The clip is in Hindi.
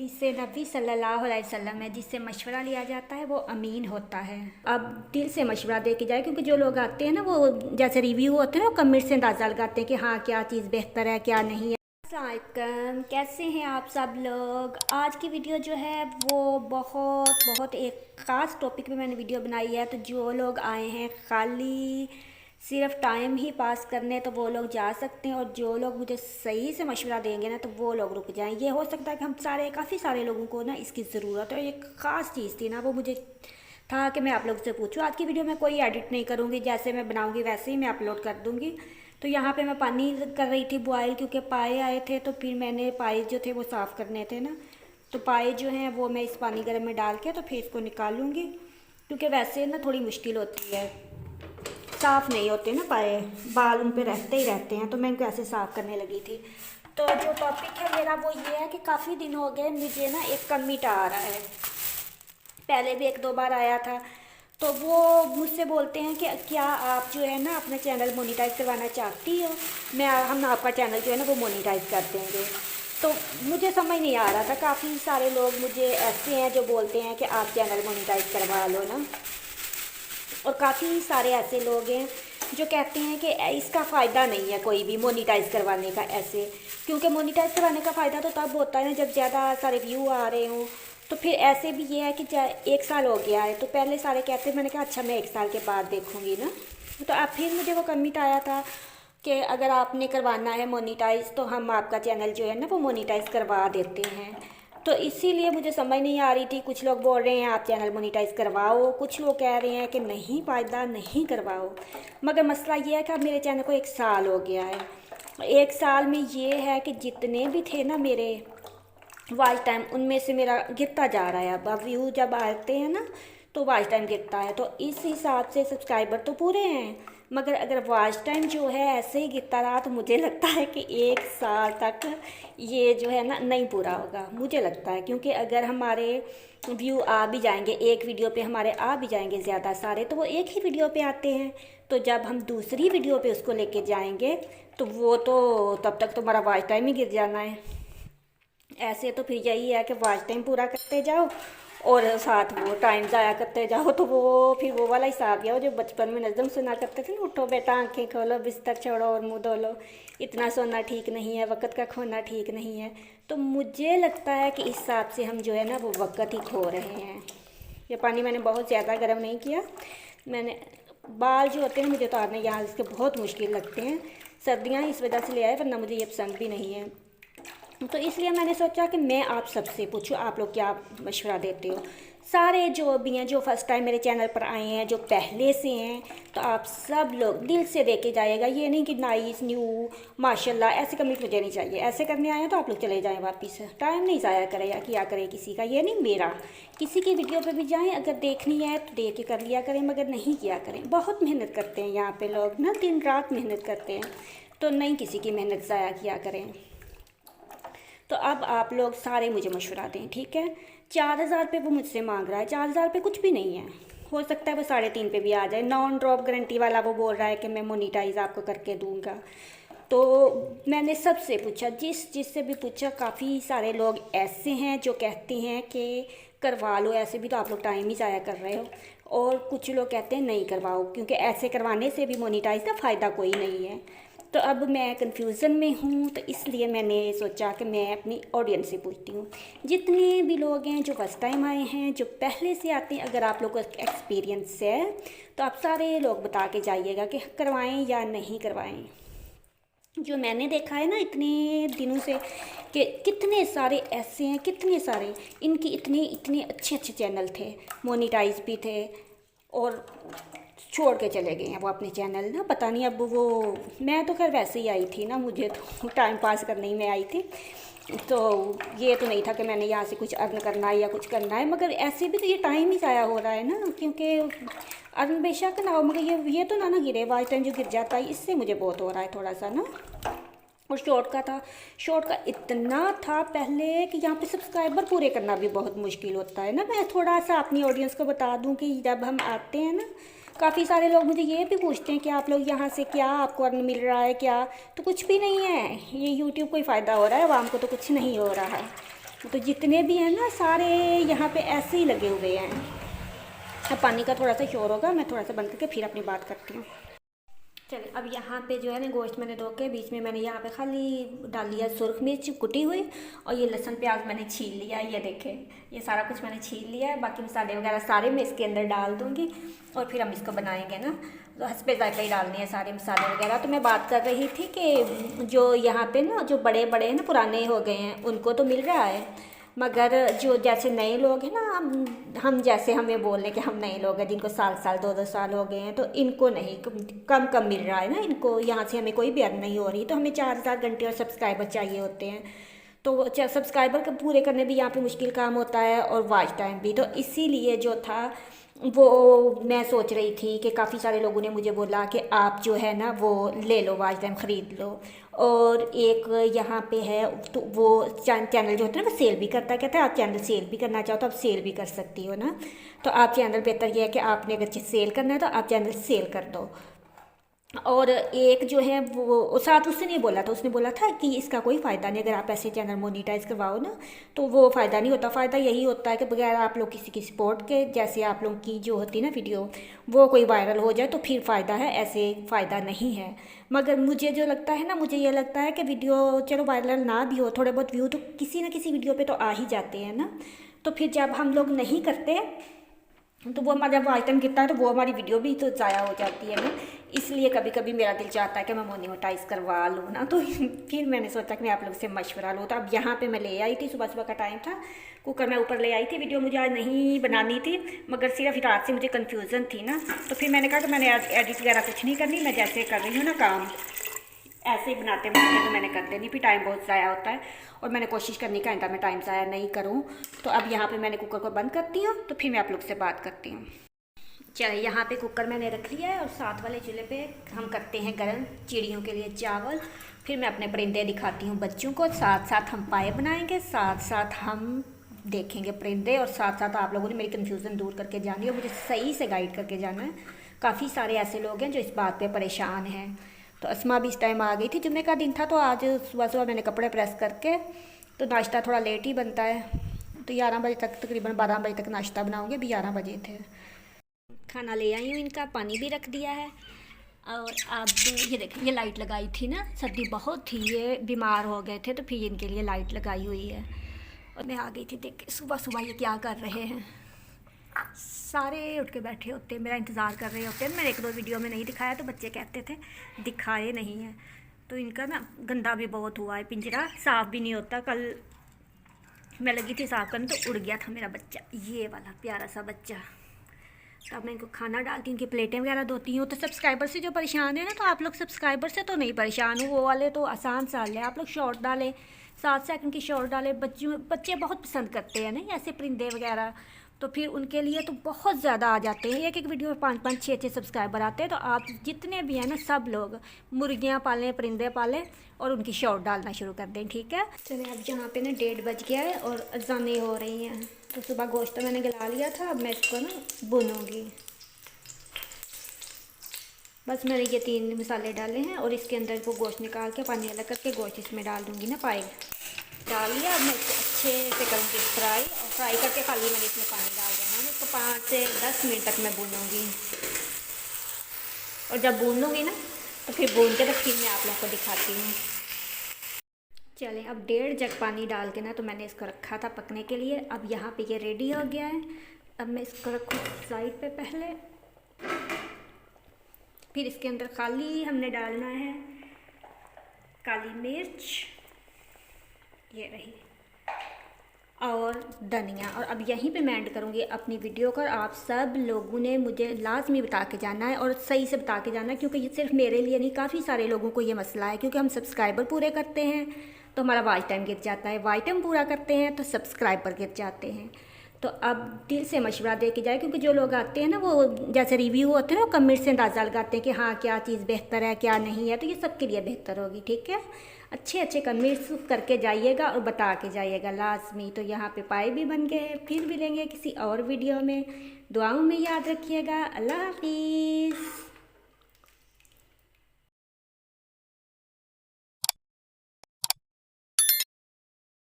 हदीस नबी सल्लल्लाहु अलैहि वसल्लम है, जिससे मशवरा लिया जाता है वो अमीन होता है। अब दिल से मशवरा दे के जाए, क्योंकि जो लोग आते हैं ना वो जैसे रिव्यू होते हैं ना, वो कमेंट से अंदाज़ा लगाते हैं कि हाँ क्या चीज़ बेहतर है क्या नहीं है। अस्सलाम वालेकुम, कैसे हैं आप सब लोग। आज की वीडियो जो है वो बहुत बहुत एक ख़ास टॉपिक पे मैंने वीडियो बनाई है। तो जो लोग आए हैं खाली सिर्फ टाइम ही पास करने, तो वो लोग जा सकते हैं, और जो लोग मुझे सही से मशवरा देंगे ना तो वो लोग रुक जाएं। ये हो सकता है कि हम काफ़ी सारे लोगों को ना इसकी ज़रूरत है। एक ख़ास चीज़ थी ना, वो मुझे था कि मैं आप लोग से पूछूं। आज की वीडियो में कोई एडिट नहीं करूँगी, जैसे मैं बनाऊँगी वैसे ही मैं अपलोड कर दूँगी। तो यहाँ पे मैं पानी कर रही थी बॉयल, क्योंकि पाए आए थे, तो फिर मैंने पाए जो थे वो साफ़ करने थे ना। तो पाए जो हैं वो मैं इस पानी गर्म में डाल के तो फिर इसको निकालूँगी, क्योंकि वैसे ना थोड़ी मुश्किल होती है, साफ़ नहीं होते ना पाए, बाल उन पे रहते ही रहते हैं। तो मैं इनको ऐसे साफ़ करने लगी थी। तो जो टॉपिक है मेरा वो ये है कि काफ़ी दिन हो गए मुझे ना एक कमिट आ रहा है। पहले भी एक दो बार आया था। तो वो मुझसे बोलते हैं कि क्या आप जो है ना अपना चैनल मोनेटाइज करवाना चाहती हो, हम आपका चैनल जो है ना वो मोनेटाइज कर देंगे। तो मुझे समझ नहीं आ रहा था, काफ़ी सारे लोग मुझे ऐसे हैं जो बोलते हैं कि आप चैनल मोनेटाइज करवा लो ना, और काफ़ी सारे ऐसे लोग हैं जो कहते हैं कि इसका फ़ायदा नहीं है कोई भी मोनेटाइज करवाने का ऐसे, क्योंकि मोनेटाइज करवाने का फ़ायदा तो तब होता है ना जब ज़्यादा सारे व्यू आ रहे हों। तो फिर ऐसे भी ये है कि 1 साल हो गया है, तो पहले सारे कहते हैं, मैंने कहा अच्छा मैं 1 साल के बाद देखूँगी ना। तो अब फिर मुझे वो कमिट आया था कि अगर आपने करवाना है मोनेटाइज तो हम आपका चैनल जो है ना वो मोनेटाइज करवा देते हैं। तो इसीलिए मुझे समझ नहीं आ रही थी। कुछ लोग बोल रहे हैं आप चैनल मोनेटाइज करवाओ, कुछ लोग कह रहे हैं कि नहीं फ़ायदा नहीं करवाओ। मगर मसला ये है कि अब मेरे चैनल को 1 साल हो गया है। 1 साल में ये है कि जितने भी थे ना मेरे वॉच टाइम, उनमें से मेरा गिरता जा रहा है। अब व्यू जब आते हैं ना तो वॉच टाइम गिरता है। तो इस हिसाब से सब्सक्राइबर तो पूरे हैं, मगर अगर वॉच टाइम जो है ऐसे ही गिरता रहा तो मुझे लगता है कि 1 साल तक ये जो है ना नहीं पूरा होगा, मुझे लगता है। क्योंकि अगर हमारे व्यू आ भी जाएंगे, एक वीडियो पे हमारे आ भी जाएंगे ज़्यादा सारे, तो वो एक ही वीडियो पे आते हैं। तो जब हम दूसरी वीडियो पे उसको लेके जाएंगे तो वो तो तब तक तो हमारा वॉच टाइम ही गिर जाना है। ऐसे तो फिर यही है कि वॉच टाइम पूरा करते जाओ और साथ वो टाइम ज़ाया करते जाओ। तो वो फिर वो वाला हिसाब गया, वो जो बचपन में नज़म सुना करते थे ना, उठो बेटा आंखें खोलो बिस्तर छोड़ो और मुँह धो लो, इतना सोना ठीक नहीं है, वक्त का खोना ठीक नहीं है। तो मुझे लगता है कि इस हिसाब से हम जो है ना वो वक्त ही खो रहे हैं। ये पानी मैंने बहुत ज़्यादा गर्म नहीं किया। मैंने बाल जो होते हैं मुझे उतारने यहाँ इसके बहुत मुश्किल लगते हैं। सर्दियाँ इस वजह से ले आए, वरना मुझे ये पसंद भी नहीं है। तो इसलिए मैंने सोचा कि मैं आप सबसे पूछूं, आप लोग क्या मशवरा देते हो। सारे जो भी हैं, जो फर्स्ट टाइम मेरे चैनल पर आए हैं, जो पहले से हैं, तो आप सब लोग दिल से देके जाइएगा। ये नहीं कि नाइस न्यू माशाल्लाह ऐसे कमेंट मुझे नहीं चाहिए। ऐसे करने आए हैं तो आप लोग चले जाएं वापस, टाइम नहीं ज़ाया करें या किया करें किसी का। ये नहीं मेरा, किसी की वीडियो पर भी जाएँ, अगर देखनी है तो देख के कर लिया करें, मगर नहीं किया करें। बहुत मेहनत करते हैं यहाँ पर लोग ना, दिन रात मेहनत करते हैं, तो नहीं किसी की मेहनत ज़ाया किया करें। तो अब आप लोग सारे मुझे मशवरा दें, ठीक है। 4,000 रुपये वो मुझसे मांग रहा है। 4,000 रुपये कुछ भी नहीं है, हो सकता है वो 3.5 पे भी आ जाए। नॉन ड्रॉप गारंटी वाला वो बोल रहा है कि मैं मोनेटाइज आपको करके दूंगा। तो मैंने सबसे पूछा, जिससे भी पूछा, काफ़ी सारे लोग ऐसे हैं जो कहते हैं कि करवा लो, ऐसे भी तो आप लोग टाइम ही ज़ाया कर रहे हो। और कुछ लोग कहते हैं नहीं करवाओ, क्योंकि ऐसे करवाने से भी मोनेटाइज का फ़ायदा कोई नहीं है। तो अब मैं कन्फ्यूज़न में हूँ, तो इसलिए मैंने सोचा कि मैं अपनी ऑडियंस से पूछती हूँ। जितने भी लोग हैं जो फर्स्ट टाइम आए हैं, जो पहले से आते हैं, अगर आप लोगों को एक्सपीरियंस है तो आप सारे लोग बता के जाइएगा कि करवाएं या नहीं करवाएं। जो मैंने देखा है ना इतने दिनों से कि कितने सारे ऐसे हैं, कितने सारे इनकी इतने अच्छे अच्छे चैनल थे, मोनेटाइज भी थे, और छोड़ के चले गए हैं वो अपने चैनल ना। पता नहीं अब वो, मैं तो खैर वैसे ही आई थी ना, मुझे तो टाइम पास करने ही मैं आई थी। तो ये तो नहीं था कि मैंने यहाँ से कुछ अर्न करना है या कुछ करना है, मगर ऐसे भी तो ये टाइम ही ज़ाया हो रहा है ना, क्योंकि अर्न बेशक ना हो, मगर ये तो ना गिरे, वाच टाइम जो गिर जाता है, इससे मुझे बहुत हो रहा है थोड़ा सा ना। और शॉर्ट का इतना था पहले कि यहाँ पे सब्सक्राइबर पूरे करना भी बहुत मुश्किल होता है ना। मैं थोड़ा सा अपनी ऑडियंस को बता दूँ कि जब हम आते हैं ना, काफ़ी सारे लोग मुझे ये भी पूछते हैं कि आप लोग यहाँ से क्या आपको अर्न मिल रहा है क्या। तो कुछ भी नहीं है, ये यूट्यूब को ही फ़ायदा हो रहा है, आवाम को तो कुछ नहीं हो रहा है। तो जितने भी हैं ना सारे यहाँ पे ऐसे ही लगे हुए हैं। अब पानी का थोड़ा सा शोर होगा, मैं थोड़ा सा बंद करके फिर अपनी बात करती हूँ। चलिए अब यहाँ पे जो है ना गोश्त मैंने धो के बीच में मैंने यहाँ पे खाली डाल लिया सुरख मिर्च कुटी हुई, और ये लहसुन प्याज मैंने छील लिया है। ये देखें, ये सारा कुछ मैंने छील लिया है। बाकी मसाले वगैरह सारे मैं इसके अंदर डाल दूँगी और फिर हम इसको बनाएंगे ना, तो हस्बे जायका ही डालने हैं सारे मसाले वगैरह। तो मैं बात कर रही थी कि जो यहाँ पे ना जो बड़े बड़े हैं ना, पुराने हो गए हैं, उनको तो मिल रहा है, मगर जो जैसे नए लोग हैं ना, हम जैसे हमें बोल रहे कि हम नए लोग हैं जिनको साल साल 2-2 साल हो गए हैं, तो इनको नहीं, कम कम मिल रहा है ना इनको। यहाँ से हमें कोई भी अर्न नहीं हो रही, तो हमें 4000 घंटे और सब्सक्राइबर चाहिए होते हैं। तो सब्सक्राइबर को पूरे करने भी यहाँ पे मुश्किल काम होता है, और वॉच टाइम भी। तो इसीलिए जो था वो मैं सोच रही थी कि काफ़ी सारे लोगों ने मुझे बोला कि आप जो है ना वो ले लो, वॉच टाइम ख़रीद लो। और एक यहाँ पे है तो वो चैनल जो होता है ना वो सेल भी करता है, कहता है आप चैनल सेल भी करना चाहो तो आप सेल भी कर सकती हो ना। तो आप चैनल, बेहतर ये है कि आपने अगर सेल करना है तो आप चैनल सेल कर दो। और एक जो है वो साथ उसने नहीं बोला था, उसने बोला था कि इसका कोई फ़ायदा नहीं, अगर आप ऐसे चैनल मोनीटाइज करवाओ ना तो वो फ़ायदा नहीं होता। फ़ायदा यही होता है कि बगैर आप लोग किसी की सपोर्ट के, जैसे आप लोग की जो होती है ना वीडियो, वो कोई वायरल हो जाए तो फिर फ़ायदा है, ऐसे फ़ायदा नहीं है। मगर मुझे जो लगता है ना, मुझे ये लगता है कि वीडियो चलो वायरल ना भी हो, थोड़े बहुत व्यू तो किसी न किसी वीडियो पर तो आ ही जाते हैं ना। तो फिर जब हम लोग नहीं करते तो वो हमारा जब आइटम गिरता है तो वो हमारी वीडियो भी तो ज़ाया हो जाती है ना। इसलिए कभी कभी मेरा दिल चाहता है कि मैं मोनेटाइज करवा लूँ ना। तो फिर मैंने सोचा कि मैं आप लोग से मशवरा लूँ। तो अब यहाँ पे मैं ले आई थी, सुबह सुबह का टाइम था, कुकर मैं ऊपर ले आई थी। वीडियो मुझे आज नहीं बनानी थी, मगर सिर्फ रात से मुझे कन्फ्यूज़न थी ना, तो फिर मैंने कहा कि मैंने एडिट वगैरह कुछ नहीं करनी, मैं जैसे कर रही हूँ ना काम ऐसे ही बनाते बनाते तो मैंने कर देनी। फिर टाइम बहुत ज़ाया होता है, और मैंने कोशिश करनी का आइंदा मैं टाइम ज़ाया नहीं करूँ। तो अब यहाँ पे मैंने कुकर को बंद करती हूँ, तो फिर मैं आप लोग से बात करती हूँ। चलिए यहाँ पे कुकर मैंने रख लिया है, और साथ वाले चूल्हे पे हम करते हैं गर्म चिड़ियों के लिए चावल। फिर मैं अपने परिंदे दिखाती हूँ बच्चों को, साथ साथ हम पाए बनाएंगे, साथ साथ हम देखेंगे परिंदे, और साथ साथ आप लोगों ने मेरी कन्फ्यूज़न दूर करके जानी है, मुझे सही से गाइड करके जाना है। काफ़ी सारे ऐसे लोग हैं जो इस बात पर परेशान हैं। तो अस्मा भी इस टाइम आ गई थी, जुम्मे का दिन था, तो आज सुबह सुबह मैंने कपड़े प्रेस करके, तो नाश्ता थोड़ा लेट ही बनता है, तो 11 बजे तक, तकरीबन 12 बजे तक नाश्ता बनाऊँगी। अभी 11 बजे थे। खाना ले आई हूँ, इनका पानी भी रख दिया है। और अब ये देखिए, ये लाइट लगाई थी ना, सर्दी बहुत थी, ये बीमार हो गए थे, तो फिर इनके लिए लाइट लगाई हुई है। और मैं आ गई थी, देख सुबह सुबह ये क्या कर रहे हैं, सारे उठ के बैठे होते हैं, मेरा इंतज़ार कर रहे होते हैं। मैंने 1-2 वीडियो में नहीं दिखाया, तो बच्चे कहते थे दिखाए नहीं है। तो इनका ना गंदा भी बहुत हुआ है, पिंजरा साफ़ भी नहीं होता। कल मैं लगी थी साफ़ करने तो उड़ गया था मेरा बच्चा, ये वाला प्यारा सा बच्चा। तो अब मैं इनको खाना डालती हूँ, इनकी प्लेटें वगैरह धोती हूँ। तो सब्सक्राइबर से जो परेशान है ना, तो आप लोग सब्सक्राइबर से तो नहीं परेशान हो, वो वाले तो आसान साल है। आप लोग शॉर्ट डालें, 7 सेकंड की शॉर्ट डालें, बच्चे बहुत पसंद करते हैं ना ऐसे परिंदे वगैरह, तो फिर उनके लिए तो बहुत ज़्यादा आ जाते हैं। एक एक वीडियो में 5-5, 6-6 सब्सक्राइबर आते हैं। तो आप जितने भी हैं ना, सब लोग मुर्गियाँ पालें, परिंदे पालें, और उनकी शॉर्ट डालना शुरू कर दें, ठीक है। चलिए अब यहाँ पे ना 1:30 बज गया है और अज़ानें हो रही हैं। तो सुबह गोश्त तो मैंने गला लिया था, अब मैं इसको ना भूनूंगी। बस मैंने ये 3 मसाले डाले हैं, और इसके अंदर वो गोश्त निकाल के पानी अलग करके गोश्त इसमें डाल दूँगी ना, पाए डाल लिया। अब मैं इसको अच्छे से करूँगी फ्राई, और फ्राई करके खाली मैंने इसमें पानी डाल देना। मैं इसको 5 से 10 मिनट तक मैं भूनूँगी, और जब भून लूँगी ना तो फिर भून के तो फिर मैं आप लोग को दिखाती हूँ। चलें अब 1.5 जग पानी डाल के ना, तो मैंने इसको रखा था पकने के लिए। अब यहाँ पे ये रेडी हो गया है। अब मैं इसको रखूँ साइड पे पहले, फिर इसके अंदर खाली हमने डालना है काली मिर्च, ये रही, और धनिया। और अब यहीं पे मैं एंड करूँगी अपनी वीडियो को। आप सब लोगों ने मुझे लाजमी बता के जाना है, और सही से बता के जाना है, क्योंकि ये सिर्फ मेरे लिए नहीं, काफ़ी सारे लोगों को ये मसला है। क्योंकि हम सब्सक्राइबर पूरे करते हैं तो हमारा वॉच टाइम गिर जाता है, वॉच टाइम पूरा करते हैं तो सब्सक्राइबर गिर जाते हैं। तो अब दिल से मशवरा दे के जाए, क्योंकि जो लोग आते हैं ना, वो जैसे रिव्यू होते हैं ना, वो कमेंट से अंदाज़ा लगाते हैं कि हाँ क्या चीज़ बेहतर है क्या नहीं है। तो ये सबके लिए बेहतर होगी, ठीक है। अच्छे अच्छे कमेंट्स करके जाइएगा और बता के जाइएगा लाजमी। तो यहाँ पे पाए भी बन गए। फिर मिलेंगे किसी और वीडियो में, दुआओं में याद रखिएगा। अल्लाह हाफिज़।